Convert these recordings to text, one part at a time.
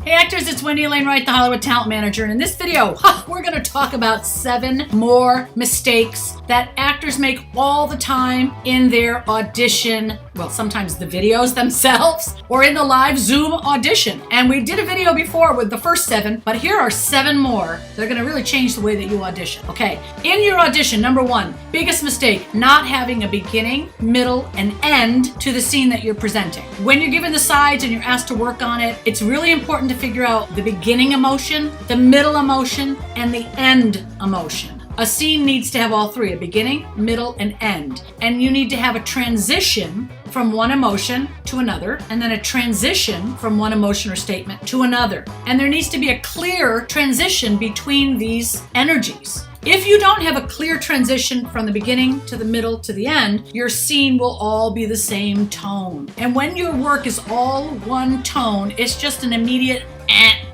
Hey actors, it's Wendy Alane, Wright, the Hollywood talent manager, and in this video, we're gonna talk about 7 more mistakes that actors make all the time in their audition, well, sometimes the videos themselves, or in the live Zoom audition. And we did a video before with the first 7, but here are 7 more that are gonna really change the way that you audition. Okay, in your audition, number 1, biggest mistake, not having a beginning, middle, and end to the scene that you're presenting. When you're given the sides and you're asked to work on it, it's really important to figure out the beginning emotion, the middle emotion, and the end emotion. A scene needs to have all 3, a beginning, middle, and end. And you need to have a transition from one emotion to another, and then a transition from one emotion or statement to another. And there needs to be a clear transition between these energies. If you don't have a clear transition from the beginning to the middle to the end, your scene will all be the same tone. And when your work is all one tone, it's just an immediate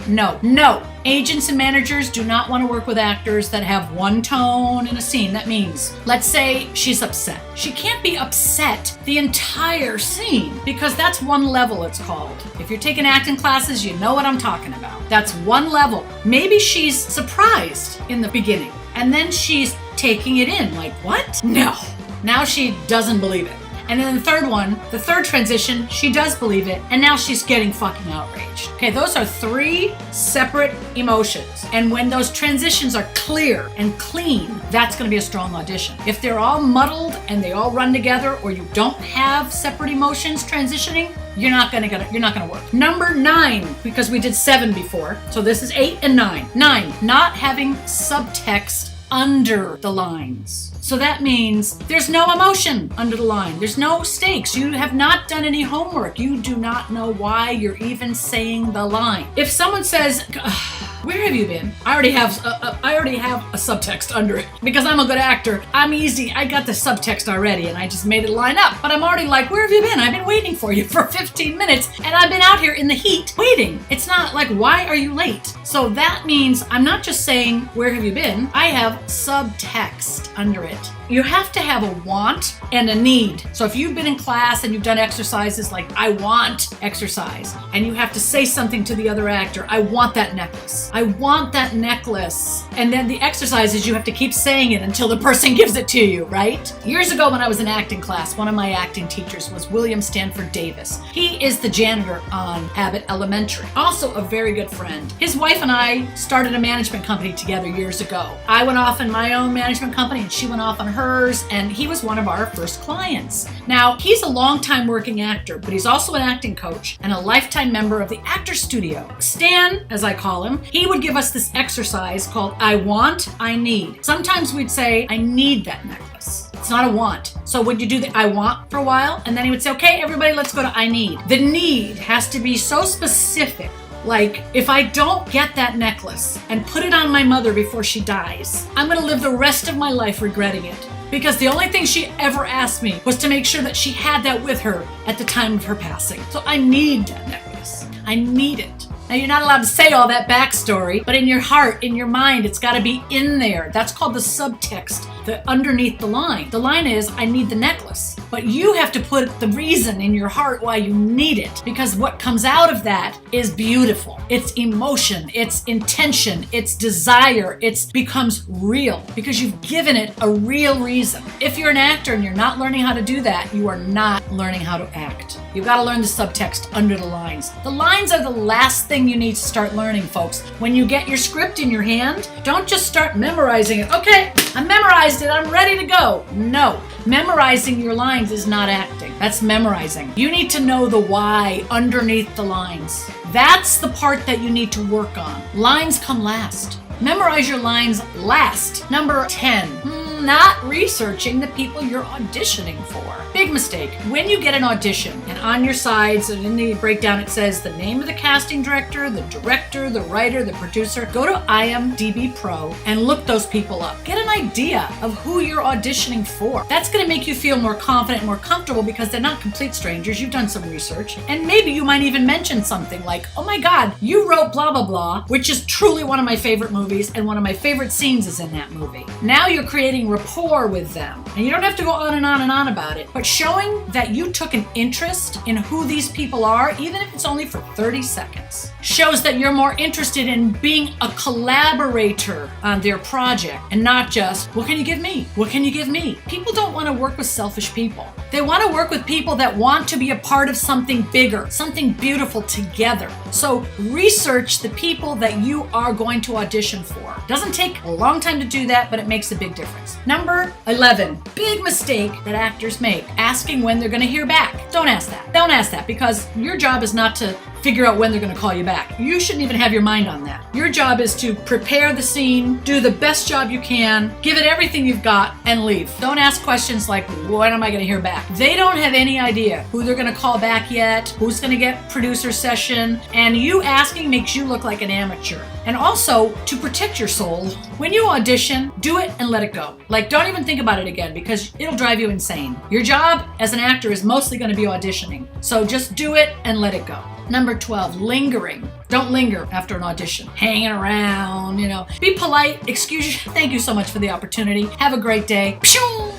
no. Agents and managers do not want to work with actors that have one tone in a scene. That means, let's say she's upset. She can't be upset the entire scene because that's one level, it's called. If you're taking acting classes, you know what I'm talking about. That's one level. Maybe she's surprised in the beginning and then she's taking it in like, what? No. Now she doesn't believe it. And then the third one, the third transition, she does believe it, and now she's getting fucking outraged. Okay, those are 3 separate emotions. And when those transitions are clear and clean, that's gonna be a strong audition. If they're all muddled and they all run together, or you don't have separate emotions transitioning, you're not gonna work. Number 9, because we did 7 before, so this is 8 and 9. 9, not having subtext under the lines. So that means there's no emotion under the line. There's no stakes. You have not done any homework. You do not know why you're even saying the line. If someone says, where have you been? I already have a subtext under it because I'm a good actor. I'm easy. I got the subtext already and I just made it line up. But I'm already like, where have you been? I've been waiting for you for 15 minutes and I've been out here in the heat waiting. It's not like, why are you late? So that means I'm not just saying, where have you been? I have subtext under it. You have to have a want and a need. So if you've been in class and you've done exercises like, I want exercise, and you have to say something to the other actor, I want that necklace. I want that necklace. And then the exercise is you have to keep saying it until the person gives it to you, right? Years ago when I was in acting class, one of my acting teachers was William Stanford Davis. He is the janitor on Abbott Elementary. Also a very good friend. His wife and I started a management company together years ago. I went off in my own management company and she went off on hers, and he was one of our first clients. Now, he's a longtime working actor, but he's also an acting coach and a lifetime member of the Actor Studio. Stan, as I call him, he would give us this exercise called I want, I need. Sometimes we'd say, I need that necklace. It's not a want. So would you do the I want for a while? And then he would say, okay, everybody, let's go to I need. The need has to be so specific. Like, if I don't get that necklace and put it on my mother before she dies, I'm gonna live the rest of my life regretting it. Because the only thing she ever asked me was to make sure that she had that with her at the time of her passing. So I need that necklace. I need it. Now, you're not allowed to say all that backstory, but in your heart, in your mind, it's gotta be in there. That's called the subtext, the underneath the line. The line is, I need the necklace. But you have to put the reason in your heart why you need it, because what comes out of that is beautiful. It's emotion, it's intention, it's desire, it becomes real because you've given it a real reason. If you're an actor and you're not learning how to do that, you are not learning how to act. You've got to learn the subtext under the lines. The lines are the last thing you need to start learning, folks. When you get your script in your hand, don't just start memorizing it. Okay, I memorized it, I'm ready to go. No, memorizing your lines is not acting. That's memorizing. You need to know the why underneath the lines. That's the part that you need to work on. Lines come last. Memorize your lines last. Number 10. Not researching the people you're auditioning for. Big mistake. When you get an audition and on your sides and in the breakdown it says the name of the casting director, the director, the writer, the producer, go to IMDb Pro and look those people up. Get an idea of who you're auditioning for. That's going to make you feel more confident and more comfortable because they're not complete strangers. You've done some research. And maybe you might even mention something like, oh my God, you wrote blah, blah, blah, which is truly one of my favorite movies and one of my favorite scenes is in that movie. Now you're creating rapport with them. And you don't have to go on and on and on about it, but showing that you took an interest in who these people are, even if it's only for 30 seconds, shows that you're more interested in being a collaborator on their project and not just, what can you give me? What can you give me? People don't want to work with selfish people. They want to work with people that want to be a part of something bigger, something beautiful together. So research the people that you are going to audition for. Doesn't take a long time to do that, but it makes a big difference. Number 11, big mistake that actors make, asking when they're going to hear back. Don't ask that. Don't ask that, because your job is not to figure out when they're going to call you back. You shouldn't even have your mind on that. Your job is to prepare the scene, do the best job you can, give it everything you've got, and leave. Don't ask questions like, when am I going to hear back? They don't have any idea who they're going to call back yet, who's going to get producer session, and you asking makes you look like an amateur. And also, to protect your soul, when you audition, do it and let it go. Like, don't even think about it again, because it'll drive you insane. Your job as an actor is mostly going to be auditioning. So just do it and let it go. Number 12, lingering. Don't linger after an audition. Hanging around, Be polite, excuse you. Thank you so much for the opportunity. Have a great day.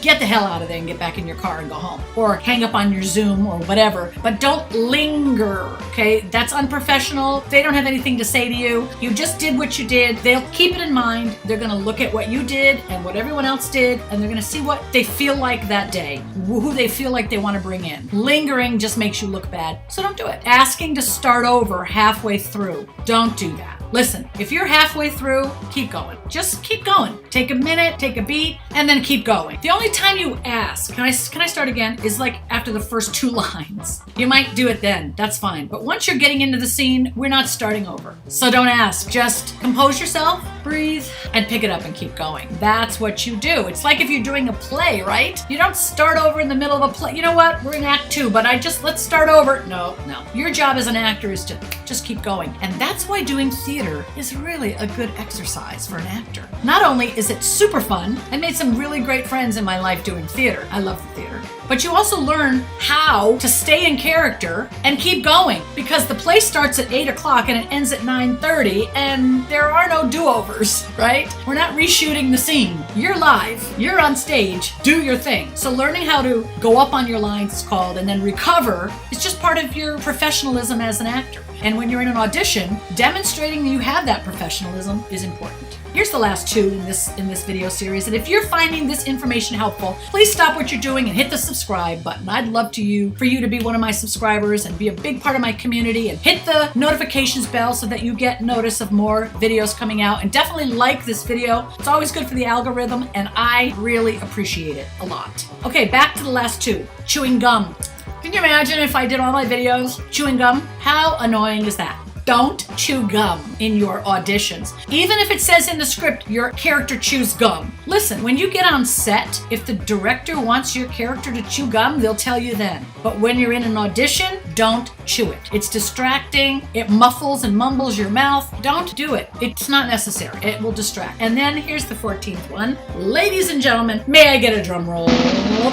Get the hell out of there and get back in your car and go home. Or hang up on your Zoom or whatever. But don't linger, okay? That's unprofessional. They don't have anything to say to you. You just did what you did. They'll keep it in mind. They're going to look at what you did and what everyone else did, and they're going to see what they feel like that day, who they feel like they want to bring in. Lingering just makes you look bad, so don't do it. Asking to start over halfway through. Don't do that. Listen, if you're halfway through, keep going. Just keep going. Take a minute, take a beat, and then keep going. The only time you ask, can I start again, is like after the first 2 lines. You might do it then, that's fine. But once you're getting into the scene, we're not starting over. So don't ask, just compose yourself, breathe, and pick it up and keep going. That's what you do. It's like if you're doing a play, right? You don't start over in the middle of a play. You know what, we're in act 2, but let's start over. No. Your job as an actor is to just keep going. And that's why doing theater is really a good exercise for an actor. Not only is it super fun, I made some really great friends in my life doing theater. I love the theater. But you also learn how to stay in character and keep going, because the play starts at 8 o'clock and it ends at 9:30, and there are no do-overs, right? We're not reshooting the scene. You're live, you're on stage, do your thing. So learning how to go up on your lines, it's called, and then recover is just part of your professionalism as an actor. And when you're in an audition, demonstrating that you have that professionalism is important. Here's the last 2 in this video series. And if you're finding this information helpful, please stop what you're doing and hit the subscribe button. I'd love for you to be one of my subscribers and be a big part of my community, and hit the notifications bell so that you get notice of more videos coming out. And definitely like this video. It's always good for the algorithm, and I really appreciate it a lot. Okay, back to the last 2. Chewing gum. Can you imagine if I did all my videos chewing gum? How annoying is that? Don't chew gum in your auditions. Even if it says in the script your character chews gum. Listen, when you get on set, if the director wants your character to chew gum, they'll tell you then. But when you're in an audition, don't chew it. It's distracting. It muffles and mumbles your mouth. Don't do it. It's not necessary. It will distract. And then here's the 14th one. Ladies and gentlemen, may I get a drum roll,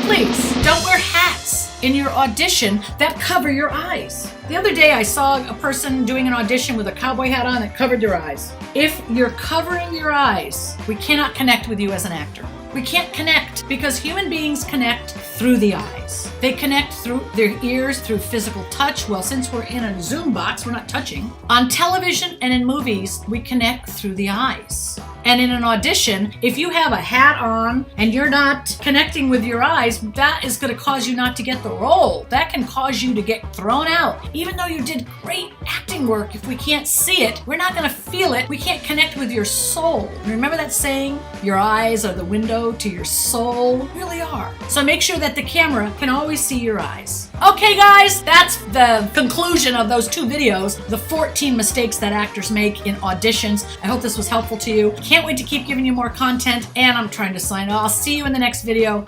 please? Don't wear hats in your audition that cover your eyes. The other day I saw a person doing an audition with a cowboy hat on that covered their eyes. If you're covering your eyes, we cannot connect with you as an actor. We can't connect, because human beings connect through the eyes. They connect through their ears, through physical touch. Well, since we're in a Zoom box, we're not touching. On television and in movies, we connect through the eyes. And in an audition, if you have a hat on and you're not connecting with your eyes, that is going to cause you not to get the role. That can cause you to get thrown out. Even though you did great acting work, if we can't see it, we're not going to feel it. We can't connect with your soul. Remember that saying? Your eyes are the window to your soul. They really are. So make sure that the camera can always see your eyes. Okay, guys, that's the conclusion of those 2 videos, the 14 mistakes that actors make in auditions. I hope this was helpful to you. Can't wait to keep giving you more content, and I'm trying to sign off. I'll see you in the next video.